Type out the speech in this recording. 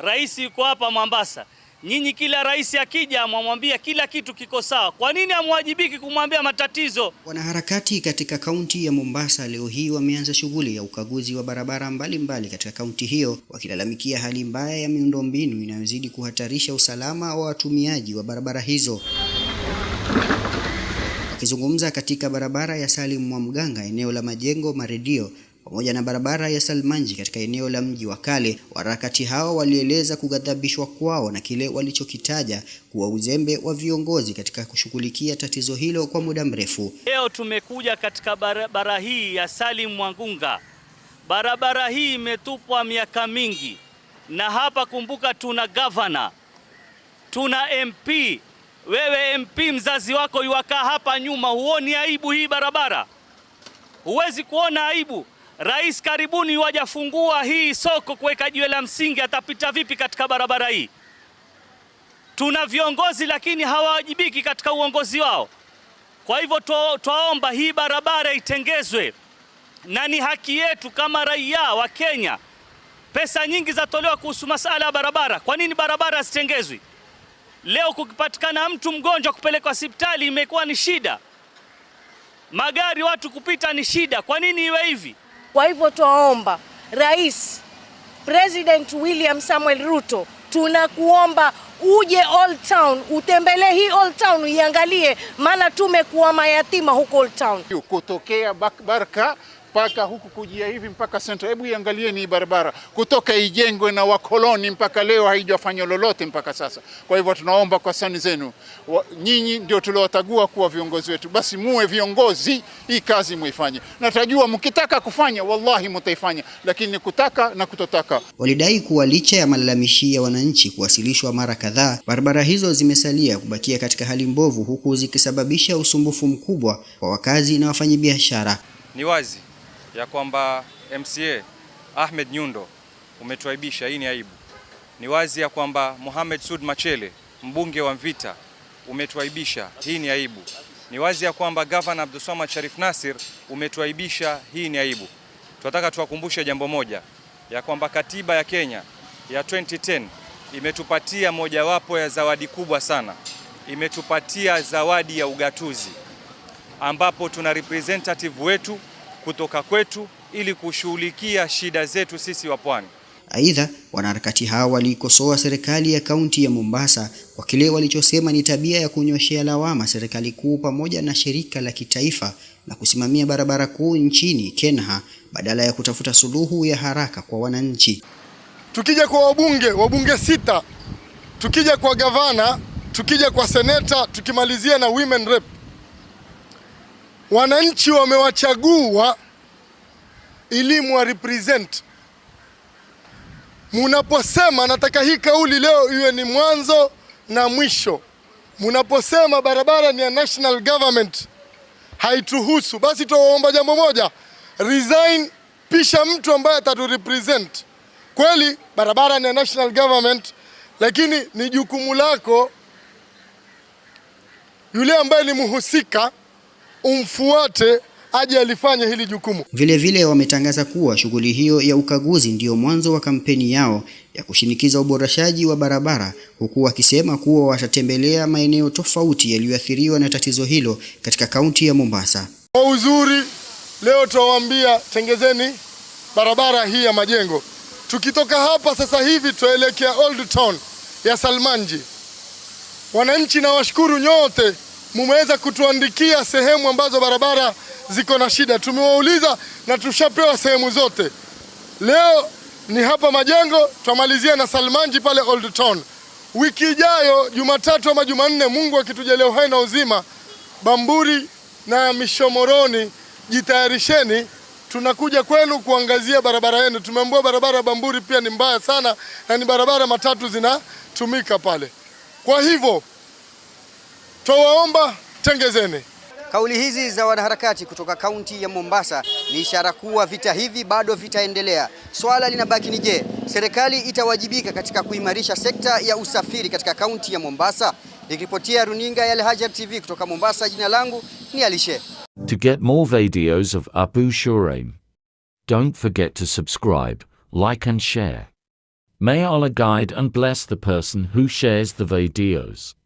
rais yuko hapa Mombasa. Nyinyi kila rais akija mwamwambia kila kitu kiko sawa. Kwa nini hamwajibiki kumwambia matatizo? Wanaharakati katika kaunti ya Mombasa leo hii wameanza shughuli ya ukaguzi wa barabara mbalimbali katika kaunti hiyo, wakilalamikia hali mbaya ya miundombinu inayozidi kuhatarisha usalama wa watumiaji wa barabara hizo. Wakizungumza katika barabara ya Salim Mwamganga eneo la Majengo Maredio pamoja na barabara ya Salmanji katika eneo la Mji wa Kale, wanaharakati hao walieleza kughadhabishwa kwao na kile walichokitaja kuwa uzembe wa viongozi katika kushughulikia tatizo hilo kwa muda mrefu. Leo tumekuja katika barabara hii ya Salim Mwamganga. Barabara hii imetupwa miaka mingi, na hapa kumbuka tuna governor, tuna MP. Wewe MP mzazi wako yuwakaa hapa nyuma, huoni aibu hii barabara? Huwezi kuona aibu? Rais karibuni wajafungua hii soko kuweka jiwe la msingi, atapita vipi katika barabara hii? Tuna viongozi lakini hawawajibiki katika uongozi wao. Kwa hivyo twaomba hii barabara itengezwe, na ni haki yetu kama raia wa Kenya. Pesa nyingi zatolewa kuhusu masala ya barabara. Kwa nini barabara zitengezwi? Leo kukipatikana mtu mgonjwa kupelekwa hospitali imekuwa ni shida. Magari watu kupita ni shida. Kwa nini iwe hivi? Kwa hivyo twaomba Rais President William Samuel Ruto, tunakuomba uje Old Town, utembelee hii Old Town uiangalie, maana tumekuwa mayatima huko Old Town. Kutokea Baraka mpaka huku kujia hivi mpaka Central. Hebu iangalieni hii barabara kutoka ijengwe na wakoloni mpaka leo haijafanywa lolote mpaka sasa. Kwa hivyo tunaomba kwa sani zenu, nyinyi ndio tuliowatagua kuwa viongozi wetu, basi muwe viongozi, hii kazi muifanye. Natajua mkitaka kufanya wallahi mtaifanya, lakini kutaka na kutotaka. Walidai kuwa licha ya malalamishi ya wananchi kuwasilishwa mara kadhaa, barabara hizo zimesalia kubakia katika hali mbovu, huku zikisababisha usumbufu mkubwa kwa wakazi na wafanyabiashara. Ni wazi ya kwamba MCA Ahmed Nyundo umetuaibisha, hii ni aibu. Ni wazi ya kwamba Mohamed Sud Machele mbunge wa Mvita umetuaibisha, hii ni aibu. Ni wazi ya kwamba Governor Abdulswamad Sharif Nassir umetuaibisha, hii ni aibu. Tunataka tuwakumbushe jambo moja, ya kwamba katiba ya Kenya ya 2010 imetupatia mojawapo ya zawadi kubwa sana. Imetupatia zawadi ya ugatuzi, ambapo tuna representative wetu kutoka kwetu ili kushughulikia shida zetu sisi wa pwani. Aidha, wanaharakati hao walikosoa serikali ya kaunti ya Mombasa kwa kile walichosema ni tabia ya kunyoshea lawama serikali kuu pamoja na shirika la kitaifa la kusimamia barabara kuu nchini KENHA badala ya kutafuta suluhu ya haraka kwa wananchi. Tukija kwa wabunge 6, tukija kwa gavana, tukija kwa seneta, tukimalizia na women rep, wananchi wamewachagua ili muwa represent. Munaposema, nataka hii kauli leo iwe ni mwanzo na mwisho, munaposema barabara ni ya national government haituhusu, basi tuwaomba jambo moja, resign, pisha mtu ambaye atatu represent. Kweli barabara ni ya national government, lakini ni jukumu lako yule ambaye ni muhusika umfuate aje alifanya hili jukumu. Vile vile wametangaza kuwa shughuli hiyo ya ukaguzi ndio mwanzo wa kampeni yao ya kushinikiza uboreshaji wa barabara, huku wakisema kuwa watatembelea maeneo tofauti yaliyoathiriwa na tatizo hilo katika kaunti ya Mombasa. Kwa uzuri leo tuwaambia tengezeni barabara hii ya Majengo. Tukitoka hapa sasa hivi tuelekea Old Town ya Salmanji. Wananchi na washukuru nyote, mumeweza kutuandikia sehemu ambazo barabara ziko na shida. Tumewauliza na tushapewa sehemu zote. Leo ni hapa Majengo, tutamalizia na Salmanji pale Old Town. Wiki ijayo Jumatatu ama Jumanne, Mungu akitujalia uhai na uzima, Bamburi na Mishomoroni, jitayarisheni, tunakuja kwenu kuangazia barabara yenu. Tumeambiwa barabara ya Bamburi pia ni mbaya sana na ni barabara matatu zinatumika pale. Kwa hivyo tuwaomba tengezeni. Kauli hizi za wanaharakati kutoka kaunti ya Mombasa ni ishara kuwa vita hivi bado vitaendelea. Swala linabaki ni je, serikali itawajibika katika kuimarisha sekta ya usafiri katika kaunti ya Mombasa? Nikiripotia runinga ya Al-Hajar TV kutoka Mombasa, jina langu ni Alishe. To get more videos of Abu Shuraim, don't forget to subscribe, like and share. May Allah guide and bless the person who shares the videos.